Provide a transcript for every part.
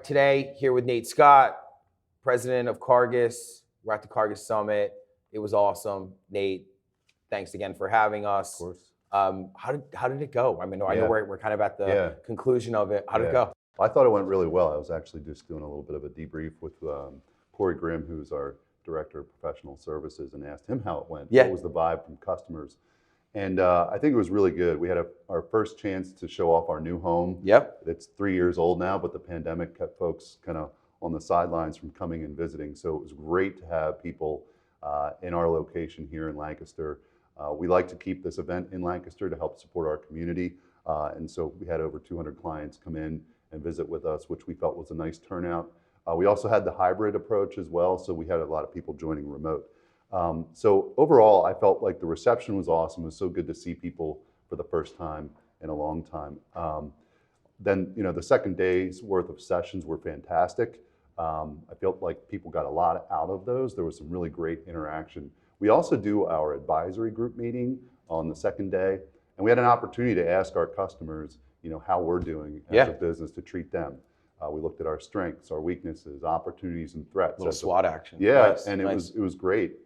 Today, here with Nate Scott, president of Cargas. We're at the Cargas Summit. It was awesome. Nate, thanks again for having us. Of course. How did it go? I mean, I know we're kind of at the conclusion of it. How did it go? I thought it went really well. I was actually just doing a little bit of a debrief with Corey Grimm, who's our director of professional services, and asked him how it went. Yeah. What was the vibe from customers? And I think it was really good. We had our first chance to show off our new home. Yep. It's 3 years old now, but the pandemic kept folks kind of on the sidelines from coming and visiting. So it was great to have people in our location here in Lancaster. We like to keep this event in Lancaster to help support our community. And so we had over 200 clients come in and visit with us, which we felt was a nice turnout. We also had the hybrid approach as well, so we had a lot of people joining remote. So overall, I felt like the reception was awesome. It was so good to see people for the first time in a long time. Then, the second day's worth of sessions were fantastic. I felt like people got a lot out of those. There was some really great interaction. We also do our advisory group meeting on the second day, and we had an opportunity to ask our customers, how we're doing as a business to treat them. We looked at our strengths, our weaknesses, opportunities, and threats. A little SWOT action. Yeah, Nice, and nice. it was great.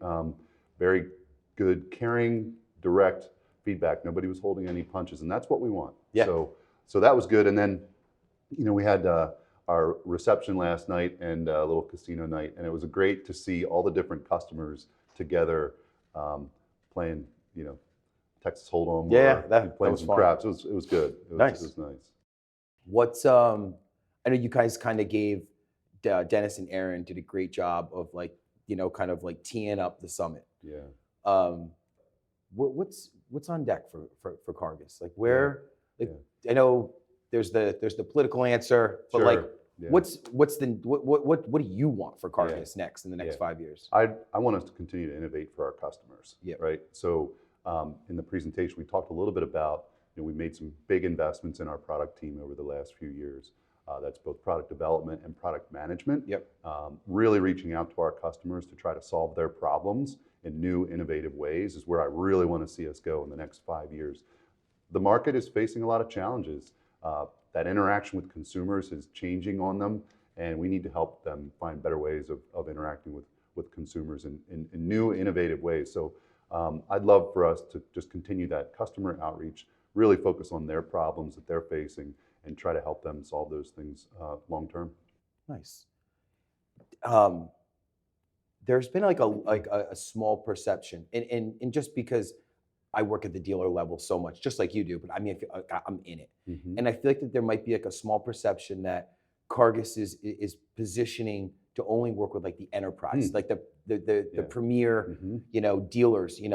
Very good, caring, direct feedback. Nobody was holding any punches, and that's what we want. Yeah. So that was good. And then, we had our reception last night and a little casino night, and it was great to see all the different customers together playing, Texas Hold'em. Yeah, or that playing was some fun. craps. It was good. Nice. It was nice. What's I know you guys kind of gave Dennis and Aaron did a great job of kind of teeing up the summit. Yeah. What's on deck for Cargas? I know there's the political answer, but Sure. what do you want for Cargas next in the next 5 years? I want us to continue to innovate for our customers. Yeah. Right. So in the presentation, we talked a little bit about, we made some big investments in our product team over the last few years. That's both product development and product management. Yep. Really reaching out to our customers to try to solve their problems in new, innovative ways is where I really want to see us go in the next 5 years. The market is facing a lot of challenges. That interaction with consumers is changing on them, and we need to help them find better ways of interacting with consumers in new, innovative ways. So I'd love for us to just continue that customer outreach, really focus on their problems that they're facing, and try to help them solve those things long term. Nice. There's been a small perception, and just because I work at the dealer level so much, just like you do, but I mean, I feel like I'm in it, and I feel like that there might be a small perception that Cargas is positioning to only work with the enterprise, the premier, dealers, in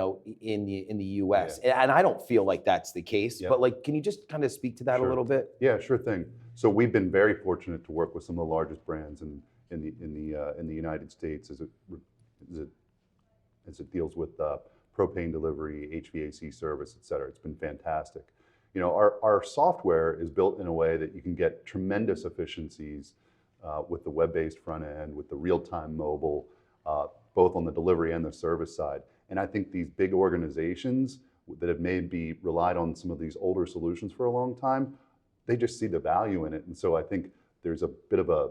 the U.S. And I don't feel like that's the case. Yeah. But can you just kind of speak to that a little bit? Yeah, sure thing. So we've been very fortunate to work with some of the largest brands in the United States as it deals with propane delivery, HVAC service, et cetera. It's been fantastic. Our software is built in a way that you can get tremendous efficiencies with the web-based front end, with the real-time mobile, both on the delivery and the service side. And I think these big organizations that have maybe relied on some of these older solutions for a long time, they just see the value in it. And so I think there's a bit of a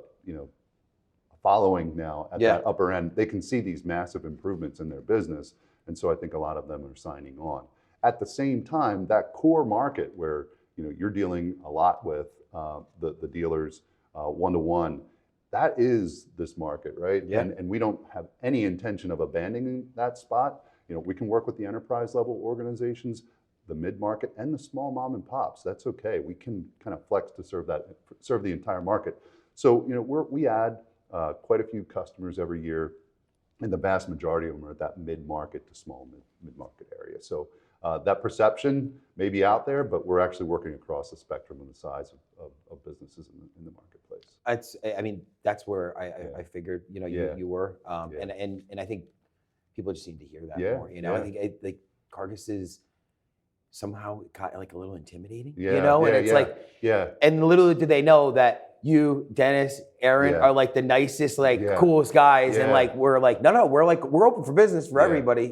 following now at that upper end. They can see these massive improvements in their business. And so I think a lot of them are signing on. At the same time, that core market where you're dealing a lot with the dealers one-to-one, that is this market, right? Yeah. And we don't have any intention of abandoning that spot. We can work with the enterprise level organizations, the mid-market, and the small mom and pops. That's okay. We can kind of flex to serve the entire market. So we add quite a few customers every year, and the vast majority of them are at that mid-market to small mid-market area. So that perception may be out there, but we're actually working across the spectrum and the size of businesses in the marketplace. That's where I figured you were, and I think people just need to hear that more. I think Cargas is somehow kind of a little intimidating. And little do they know that you, Dennis, Aaron are the nicest, coolest guys, and we're no, we're open for business for everybody,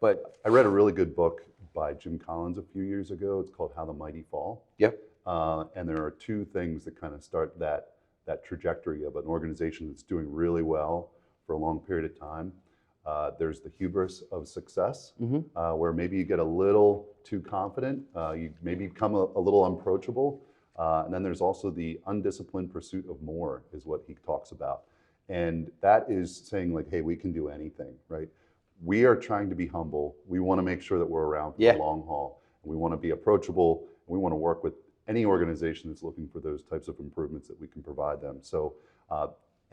But I read a really good book by Jim Collins a few years ago. It's called How the Mighty Fall. Yep. And there are two things that kind of start that that trajectory of an organization that's doing really well for a long period of time. There's the hubris of success, where maybe you get a little too confident, you maybe become a little unapproachable, and then there's also the undisciplined pursuit of more, is what he talks about. And that is saying like, hey, we can do anything, right? We are trying to be humble. We want to make sure that we're around for the long haul. We want to be approachable. We want to work with any organization that's looking for those types of improvements that we can provide them. So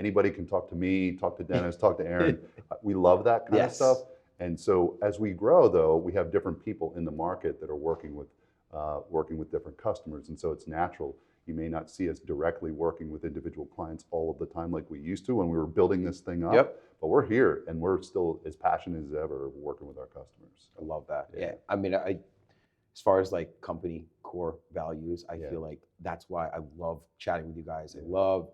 anybody can talk to me, talk to Dennis, talk to Aaron. We love that kind of stuff. And so as we grow, though, we have different people in the market that are working with different customers. And so it's natural. You may not see us directly working with individual clients all of the time like we used to when we were building this thing up. But we're here and we're still as passionate as ever working with our customers. I love that. Yeah. I mean, as far as like company core values, I feel like that's why I love chatting with you guys. I love,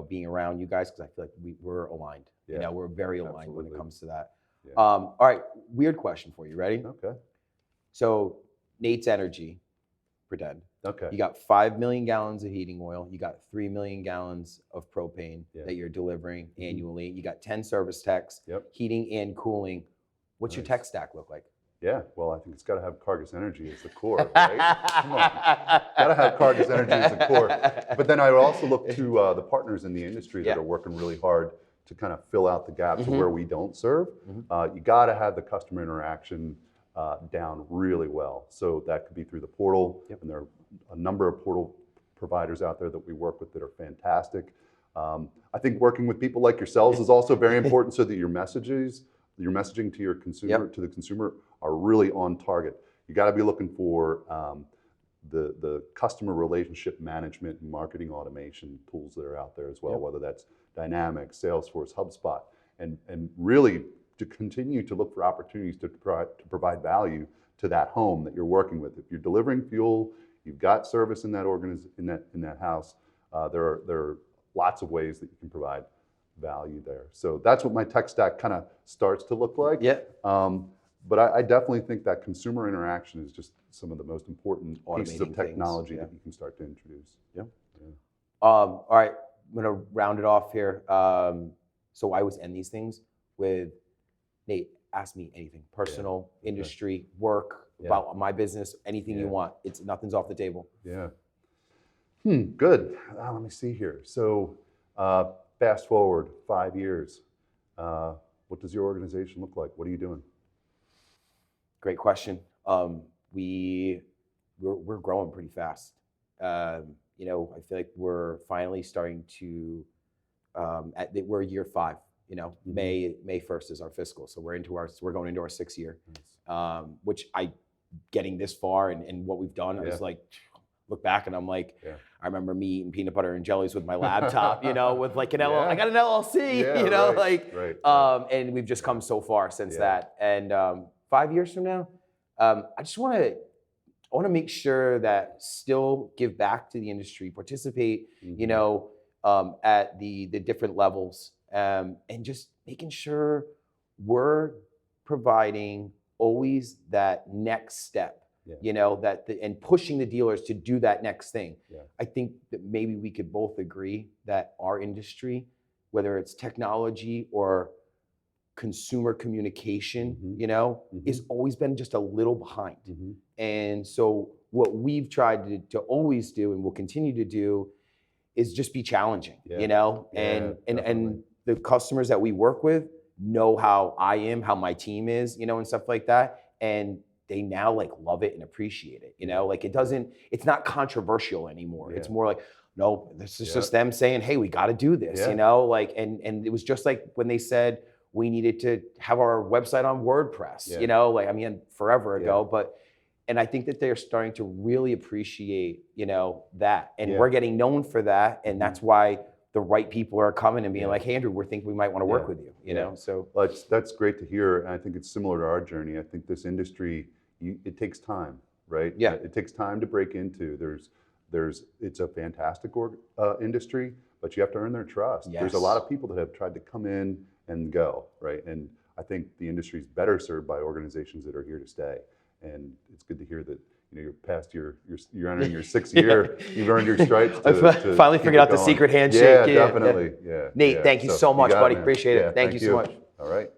being around you guys, because I feel like we're aligned. We're very aligned when it comes to that. All right, weird question for you. Ready? Okay. So Nate's Energy, pretend. Okay. You got 5 million gallons of heating oil. You got 3 million gallons of propane that you're delivering annually. You got 10 service techs, heating and cooling. What's your tech stack look like? Yeah, well, I think it's got to have Cargas Energy as the core, right? Come on, got to have Cargas Energy as the core. But then I would also look to the partners in the industry that are working really hard to kind of fill out the gaps of where we don't serve. You got to have the customer interaction down really well. So that could be through the portal, and there are a number of portal providers out there that we work with that are fantastic. I think working with people like yourselves is also very important, so that your messaging to your consumer, to the consumer, are really on target. You got to be looking for the customer relationship management and marketing automation tools that are out there as well, whether that's Dynamics, Salesforce, HubSpot, and really to continue to look for opportunities to provide value to that home that you're working with. If you're delivering fuel, you've got service in that in that house, there are lots of ways that you can provide value there. So that's what my tech stack kind of starts to look like. But I definitely think that consumer interaction is just some of the most important pieces of technology that you can start to introduce. All right, I'm going to round it off here. So I always end these things with, Nate, ask me anything, personal, industry, work, about my business, anything you want. Nothing's off the table. Good. Let me see here. So fast forward 5 years. What does your organization look like? What are you doing? Great question. We're growing pretty fast. I feel like we're finally starting to. We're year 5. May 1st is our fiscal, so we're going into our 6th year. Which getting this far and what we've done, I was like, look back and I'm like, I remember me eating peanut butter and jellies with my laptop, with like an I got an LLC, and we've just come so far since that. And 5 years from now, I want to make sure that still give back to the industry, participate, at the different levels, and just making sure we're providing always that next step. And pushing the dealers to do that next thing. I think that maybe we could both agree that our industry, whether it's technology or consumer communication, is always been just a little behind. And so what we've tried to always do and will continue to do is just be challenging, and the customers that we work with know how I am, how my team is, and stuff like that. And they now like love it and appreciate it, like it's not controversial anymore. It's more like, no, this is just them saying, hey, we got to do this, and it was just like when they said we needed to have our website on WordPress, forever ago, and I think that they're starting to really appreciate, that, and we're getting known for that. And that's why the right people are coming and being like, hey, Andrew, we think we might want to work with you, know? So well, that's great to hear. And I think it's similar to our journey. I think this industry, it takes time, right? It takes time to break into. It's a fantastic industry, but you have to earn their trust. There's a lot of people that have tried to come in and go, right? And I think the industry is better served by organizations that are here to stay. And it's good to hear that, you're past you're entering your 6th year. You've earned your stripes. I finally figured out the secret handshake. Yeah, definitely. Yeah. Nate, thank you so much, buddy. Appreciate it. Thank you so much. All right.